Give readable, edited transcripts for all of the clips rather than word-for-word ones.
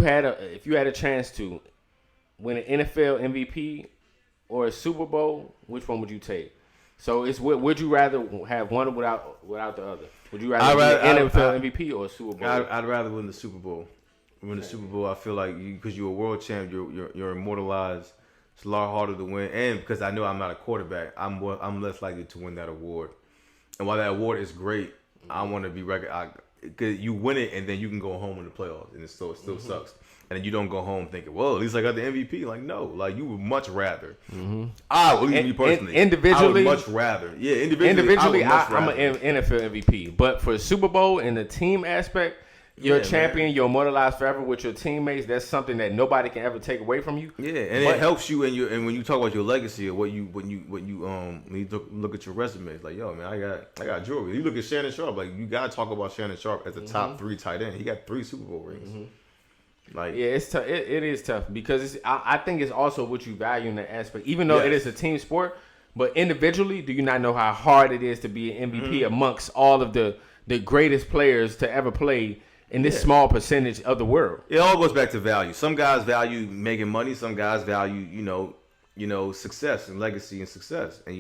if you had a chance to win an NFL MVP or a Super Bowl, which one would you take? So would you rather have one without the other? Would you rather be an NFL MVP or a Super Bowl? I'd rather win the Super Bowl. Win the Super Bowl, I feel like because you're a world champ, you're immortalized. It's a lot harder to win, and because I know I'm not a quarterback, I'm less likely to win that award. And while that award is great, I want to be because you win it and then you can go home in the playoffs, and it still sucks. And then you don't go home thinking, well, at least I got the MVP. Like, no, like you would much rather. At least me personally, individually, I would much rather. Yeah, individually, I'm an NFL MVP. But for the Super Bowl and the team aspect, you're a champion. Man. You're immortalized forever with your teammates. That's something that nobody can ever take away from you. Yeah, and it helps you and when you talk about your legacy or when you look at your resume, it's like, yo, man, I got jewelry. You look at Shannon Sharp, like you gotta talk about Shannon Sharp as a top 3 tight end. He got 3 Super Bowl rings. Like, yeah, it's tough. It is tough because I think it's also what you value in that aspect. Even though it is a team sport, but individually, do you not know how hard it is to be an MVP amongst all of the greatest players to ever play in this small percentage of the world? It all goes back to value. Some guys value making money. Some guys value success and legacy and success. And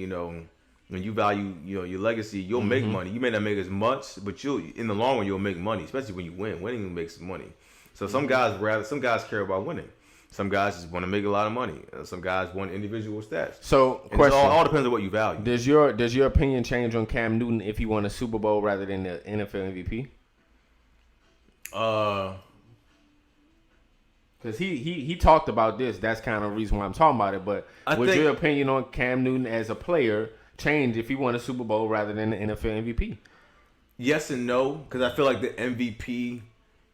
when you value your legacy, you'll make money. You may not make as much, but in the long run you'll make money, especially when you win. Winning makes some money. So some guys care about winning. Some guys just want to make a lot of money. Some guys want individual stats. So, and question: all depends on what you value. Does your opinion change on Cam Newton if he won a Super Bowl rather than the NFL MVP? Because he talked about this. That's kind of the reason why I'm talking about it. But would your opinion on Cam Newton as a player change if he won a Super Bowl rather than the NFL MVP? Yes and no, because I feel like the MVP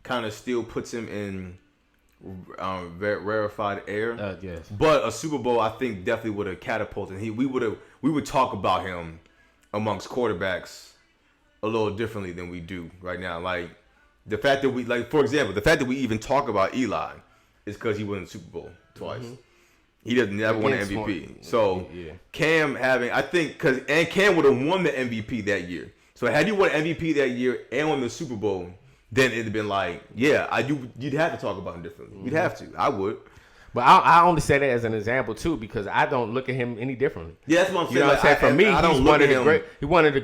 kind of still puts him in rarefied air. Yes. But a Super Bowl, I think, definitely would have catapulted. We would talk about him amongst quarterbacks a little differently than we do right now. Like the fact that for example, the fact that we even talk about Eli is because he won the Super Bowl twice. He doesn't never won an MVP. So Cam Cam would have won the MVP that year. So had you won MVP that year and won the Super Bowl, then it'd have been like, you'd have to talk about him differently. You'd have to. I would. But I only say that as an example too because I don't look at him any differently. Yeah, that's what I'm saying. You know what I'm saying? For me, he's one of the great. He one of the